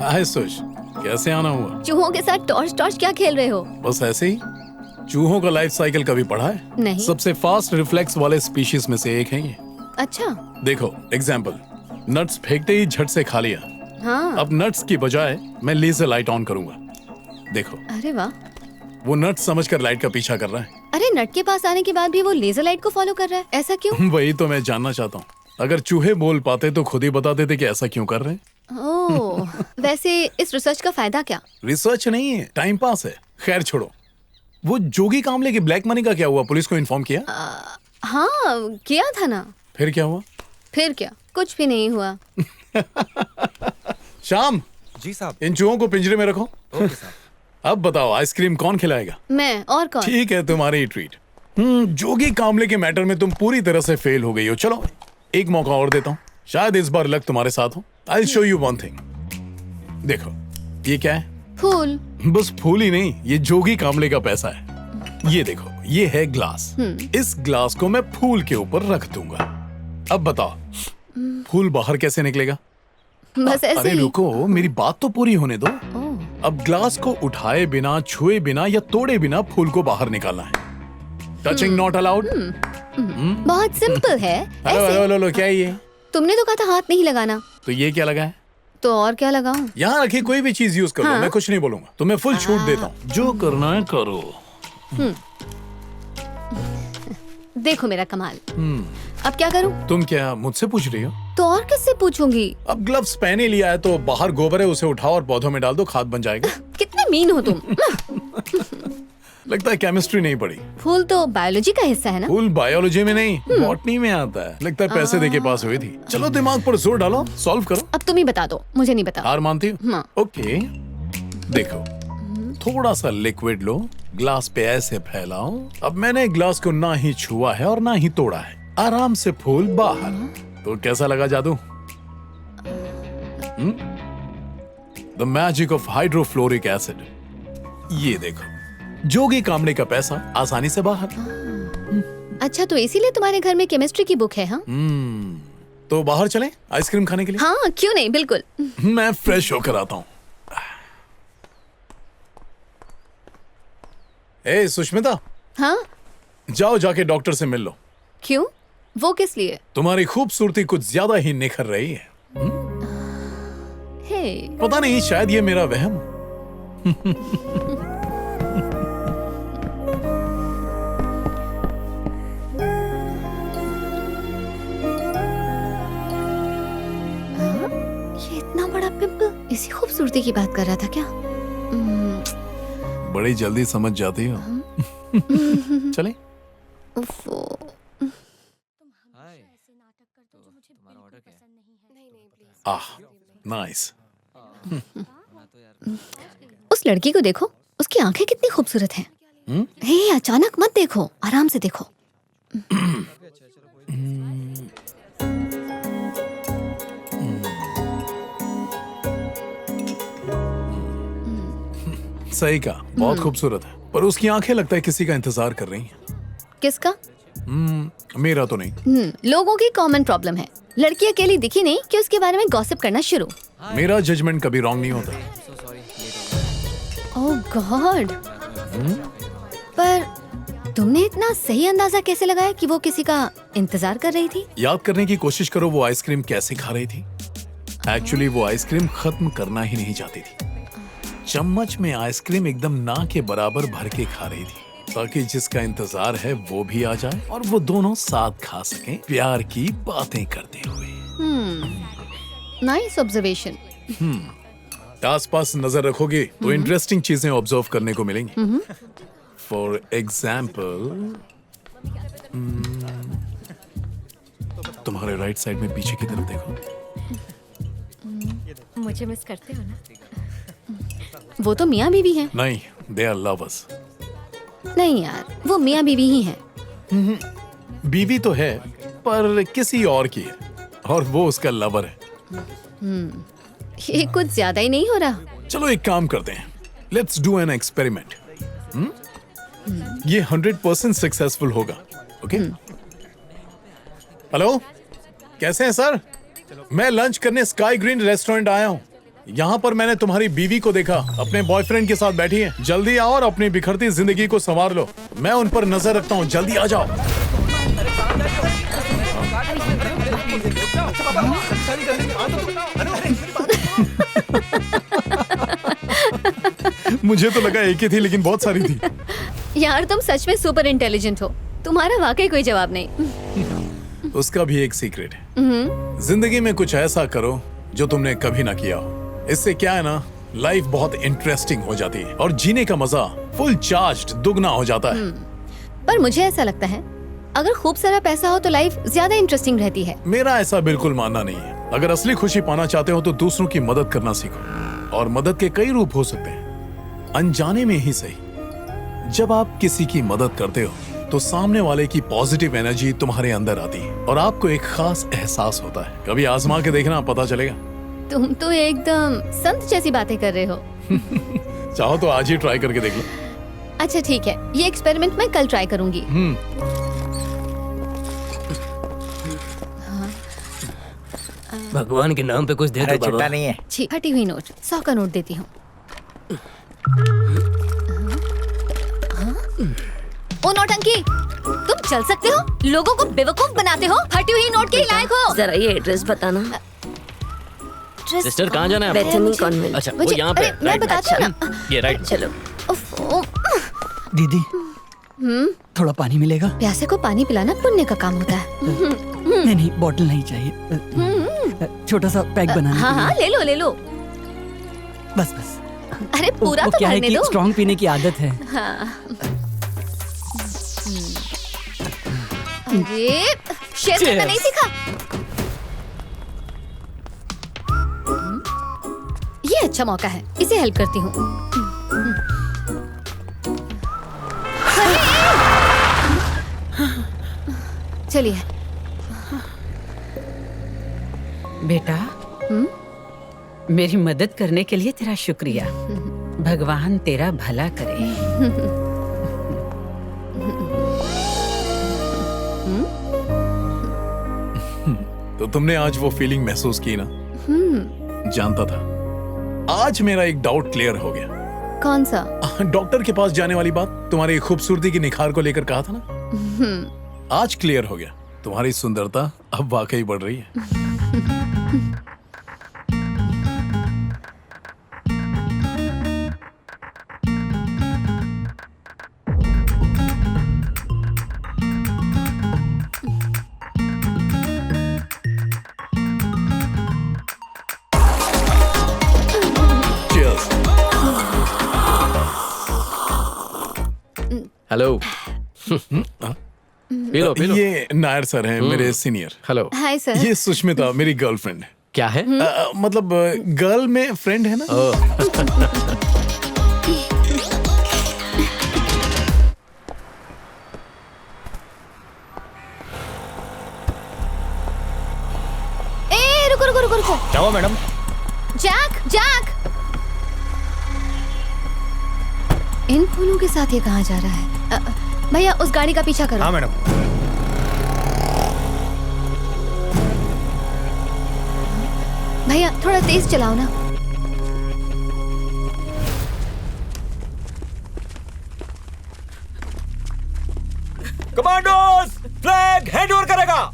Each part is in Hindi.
हाय सुश, कैसे आना हुआ? चूहों के साथ टॉर्च टॉर्च क्या खेल रहे हो? बस ऐसे ही। चूहों का लाइफ साइकिल कभी पढ़ा है? नहीं। सबसे फास्ट रिफ्लेक्स वाले स्पीशीज में से एक है ये। अच्छा। देखो एग्जाम्पल, नट्स फेंकते ही झट से खा लिया। हाँ। अब नट्स की बजाय मैं लेजर लाइट ऑन करूंगा। देखो, अरे वाह। वो नट समझकर लाइट का पीछा कर रहा है। अरे नट के पास आने के बाद भी वो लेजर लाइट को फॉलो कर रहा है, ऐसा क्यों? वही तो मैं जानना चाहता हूँ। अगर चूहे बोल पाते तो खुद ही बता देते कि ऐसा क्यों कर रहे हैं। ओह, वैसे इस रिसर्च का फायदा क्या? रिसर्च नहीं है, टाइम पास है। खैर छोड़ो, वो जोगी कामले की ब्लैक मनी का क्या हुआ? पुलिस को इन्फॉर्म किया? हाँ किया था ना। फिर क्या हुआ? फिर क्या, कुछ भी नहीं हुआ। शाम जी साहब। इन चूहों को पिंजरे में रखो। ओके साहब। अब बताओ आइसक्रीम कौन खिलाएगा? मैं और कौन? ठीक है, तुम्हारी ट्रीट। जोगी कामले के मैटर में तुम पूरी तरह से फेल हो गई हो। चलो एक मौका और देता हूँ, शायद इस बार लक तुम्हारे साथ हो। I show you one thing. देखो ये क्या है? फूल। बस फूल ही नहीं, ये जोगी कामले का पैसा है। ये देखो, ये है ग्लास। इस ग्लास को मैं फूल के ऊपर रख दूंगा। अब बताओ फूल बाहर कैसे निकलेगा? बस ऐसे अरे ही। रुको, मेरी बात तो पूरी होने दो। ओह, अब ग्लास को उठाए बिना, छुए बिना या तोड़े बिना फूल को बाहर निकालना है। Touching not allowed. बहुत सिंपल है। हेलो ऐसे। हेलो हेलो, क्या है ये? तुमने तो कहा था हाथ नहीं लगाना, तो ये क्या लगा है? तो और क्या लगाऊं? यहाँ रखी कोई भी चीज यूज कर लो, हाँ। मैं कुछ नहीं बोलूंगा। तुम्हें फुल छूट देता हूँ, जो करना है करो। देखो मेरा कमाल। अब क्या करूं? तुम क्या मुझसे पूछ रही हो? तो और किससे पूछूंगी? अब ग्लव्स पहने लिया है तो बाहर गोबर है, उसे उठाओ और पौधों में डाल दो, खाद बन जाएगा। कितने मीन हो तुम। लगता है केमिस्ट्री नहीं पढ़ी। फूल तो बायोलॉजी का हिस्सा है ना? फूल बायोलॉजी में नहीं, बॉटनी में आता है। लगता है पैसे देके पास हुई थी। चलो दिमाग पर जोर डालो, सॉल्व करो। अब तुम ही बता दो, मुझे नहीं बता। हार मानती हो? हाँ। ओके, देखो थोड़ा सा लिक्विड लो, ग्लास पे ऐसे फैलाओ। अब मैंने ग्लास को ना ही छुआ है और ना ही तोड़ा है, आराम से फूल बाहर। तो कैसा लगा जादू? The magic of hydrofluoric acid. ये देखो, जोगी कामले का पैसा आसानी से बाहर। अच्छा, तो इसीलिए तुम्हारे घर में केमिस्ट्री की बुक है? हाँ तो बाहर चलें आइसक्रीम खाने के लिए? हाँ, क्यों नहीं, बिल्कुल। मैं फ्रेश होकर आता हूँ। ए सुष्मिता, हाँ, जाओ जाके डॉक्टर से मिल लो। क्यों? वो किस लिए? तुम्हारी खूबसूरती कुछ ज्यादा ही निखर रही है। हे, पता नहीं, शायद ये मेरा वहम। ये इतना बड़ा पिंपल इसी खूबसूरती की बात कर रहा था क्या? बड़ी जल्दी समझ जाती हो। चले? उफ़्फ़ो। हाय, तो तुम्हारा ऑर्डर क्या है? आह, नाइस। उस लड़की को देखो, उसकी आंखें कितनी खूबसूरत हैं। हे, अचानक मत देखो, आराम से देखो। सही कहा, बहुत खूबसूरत है, पर उसकी आंखें लगता है किसी का इंतजार कर रही हैं। किसका? मेरा तो नहीं। लोगों की कॉमन प्रॉब्लम है। लड़की अकेली दिखी नहीं कि उसके बारे में गॉसिप करना शुरू। मेरा जजमेंट कभी रॉन्ग नहीं होता। So sorry, late हो गया। ओह गॉड। पर तुमने इतना सही अंदाजा कैसे लगाया कि वो किसी का इंतजार कर रही थी? याद करने की कोशिश करो वो आइसक्रीम कैसे खा रही थी। एक्चुअली वो आइसक्रीम खत्म करना ही नहीं चाहती थी। चम्मच में आइसक्रीम एकदम ना के बराबर भर के खा रही थी, ताकि जिसका इंतजार है वो भी आ जाए और वो दोनों साथ खा सकें, प्यार की बातें करते हुए। Nice observation. आसपास नजर रखोगे तो इंटरेस्टिंग चीजें ऑब्जर्व करने को मिलेंगी। फॉर एग्जाम्पल, तुम्हारे राइट साइड में पीछे की तरफ देखो। मुझे मिस करते हो ना? वो तो मियाँ बीवी हैं। नहीं, दे आर लवर्स। नहीं यार, वो मियाँ बीवी ही हैं। बीवी तो है पर किसी और की है, और वो उसका लवर है। ये कुछ ज्यादा ही नहीं हो रहा? चलो एक काम करते हैं, लेट्स डू एन एक्सपेरिमेंट। ये 100% सक्सेसफुल होगा। ओके? हेलो, कैसे हैं सर? मैं लंच करने स्काई ग्रीन रेस्टोरेंट आया हूँ। यहाँ पर मैंने तुम्हारी बीवी को देखा, अपने बॉयफ्रेंड के साथ बैठी है। जल्दी आओ और अपनी बिखरती जिंदगी को संवार लो। मैं उन पर नजर रखता हूँ, जल्दी आ जाओ। मुझे तो लगा एक ही थी, लेकिन बहुत सारी थी। यार तुम सच में सुपर इंटेलिजेंट हो, तुम्हारा वाकई कोई जवाब नहीं। उसका भी एक सीक्रेट है, जिंदगी में कुछ ऐसा करो जो तुमने कभी ना किया हो। इससे क्या है ना, लाइफ बहुत इंटरेस्टिंग हो जाती है और जीने का मजा फुल चार्ज्ड दुगना हो जाता है। पर मुझे ऐसा लगता है अगर खूब सारा पैसा हो तो लाइफ ज्यादा इंटरेस्टिंग रहती है। मेरा ऐसा बिल्कुल मानना नहीं है। अगर असली खुशी पाना चाहते हो तो दूसरों की मदद करना सीखो, और मदद के कई रूप हो सकते हैं, अनजाने में ही सही। जब आप किसी की मदद करते हो तो सामने वाले की पॉजिटिव एनर्जी तुम्हारे अंदर आती है और आपको एक खास एहसास होता है। कभी आजमा के देखना, पता चलेगा। तुम तो एकदम संत जैसी बातें कर रहे हो। चाहो तो आज ही ट्राई करके देख लो। अच्छा ठीक है, ये एक्सपेरिमेंट मैं कल ट्राई करूंगी। भगवान के नाम पे कुछ दे दो बाबा। नहीं है। छी, फटी हुई नोट, 100 का नोट देती हूँ। ओ नौटंकी, तुम चल सकते हो? लोगों को बेवकूफ बनाते हो, फटी हुई नोट के लायक हो। जरा ये एड्रेस बताना। सिस्टर कहाँ जाना है आपको? Bethany convent. अच्छा वो यहाँ पे मैं बताती हूँ ना। ये राइट। चलो। दीदी थोड़ा पानी मिलेगा? प्यासे को पानी पिलाना पुण्य का काम होता है। नहीं नहीं, बॉटल नहीं चाहिए, छोटा सा पैक बनाना। हाँ हाँ, ले लो ले लो। बस बस। अरे पूरा वो तो क्या है भरने कि दो। स्ट्रॉन्ग पीने की आदत है। हाँ। अरे शेर करना Cheers. नहीं सीखा? ये अच्छा मौका है, इसे हेल्प करती हूँ। चलिए। बेटा, मेरी मदद करने के लिए तेरा शुक्रिया। भगवान तेरा भला करे। तो तुमने आज वो फीलिंग महसूस की ना? जानता था। आज मेरा एक डाउट क्लियर हो गया। कौन सा? डॉक्टर के पास जाने वाली बात, तुम्हारी खूबसूरती की निखार को लेकर कहा था ना, आज क्लियर हो गया। तुम्हारी सुंदरता अब वाकई बढ़ रही है। Cheers. Hello. P low P low. ये नायर सर हैं, मेरे सीनियर। हेलो। Hi sir. ये सुष्मिता मेरी गर्लफ्रेंड है। क्या है? मतलब गर्ल में फ्रेंड है ना। ए रुको रुको रुको रुको। क्या हुआ मैडम? जैक जैक, इन फूलों के साथ ये कहाँ जा रहा है? भैया उस गाड़ी का पीछा करो। हाँ मैडम। भैया थोड़ा तेज चलाओ ना। कमांडोज, फ्लैग हैंड ओवर करेगा।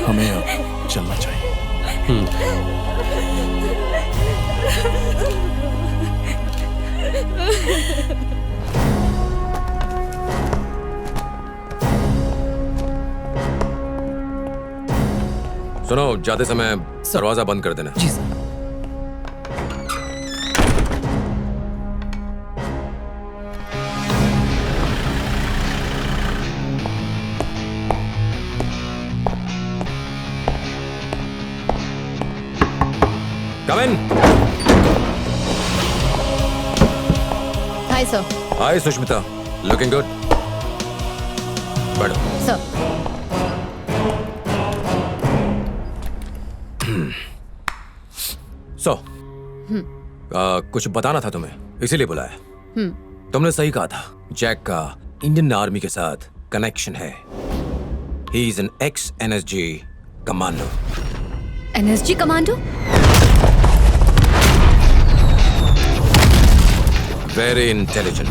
हमें अब चलना चाहिए। सुनो, जाते समय दरवाजा बंद कर देना। जी sir. Come in. Hi sir. Hi Sushmita, looking good. बैठो। सर। कुछ बताना था तुम्हें, इसीलिए बुलाया। तुमने सही कहा था, जैक का इंडियन आर्मी के साथ कनेक्शन है। He is an x NSG commando. NSG commando? Very intelligent.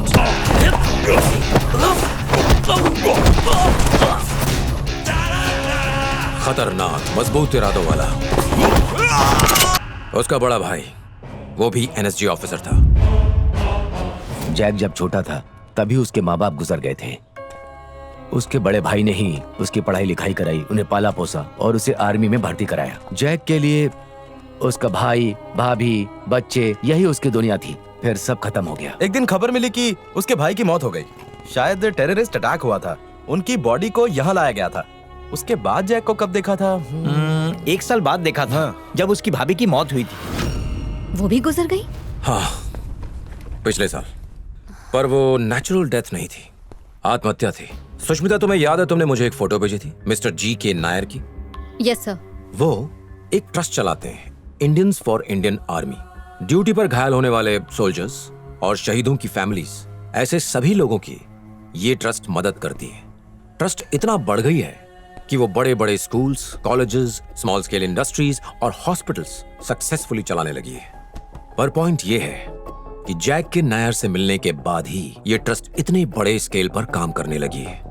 खतरनाक, मजबूत इरादों वाला। उसका बड़ा भाई, वो भी NSG ऑफिसर था। जैक जब छोटा था तभी उसके माँ बाप गुजर गए थे। उसके बड़े भाई ने ही उसकी पढ़ाई लिखाई कराई, उन्हें पाला पोसा और उसे आर्मी में भर्ती कराया। जैक के लिए उसका भाई, भाभी, बच्चे, यही उसकी दुनिया थी। फिर सब खत्म हो गया। एक दिन खबर मिली कि उसके भाई की मौत हो गई। शायद टेररिस्ट अटैक हुआ था। उनकी बॉडी को यहाँ लाया गया था। उसके बाद जैक को कब देखा था? 1 साल बाद देखा था, जब उसकी भाभी की मौत हुई थी। वो भी गुजर गई? हाँ, पिछले साल। पर वो नेचुरल डेथ नहीं थी, आत्महत्या थी। सुष्मिता, तुम्हें याद है तुमने मुझे एक फोटो भेजी थी मिस्टर G.K. नायर की? Yes sir. वो एक ट्रस्ट चलाते हैं, Indians for Indian army. Duty पर घायल होने वाले सोल्जर्स और शहीदों की फैमिलीज, ऐसे सभी लोगों की ये ट्रस्ट मदद करती है। ट्रस्ट इतना बढ़ गई है कि वो बड़े बड़े schools, colleges, small scale industries और हॉस्पिटल्स सक्सेसफुली चलाने लगी है। पर पॉइंट ये है कि जैक के नायर से मिलने के बाद ही ये ट्रस्ट इतने बड़े स्केल पर काम करने लगी है।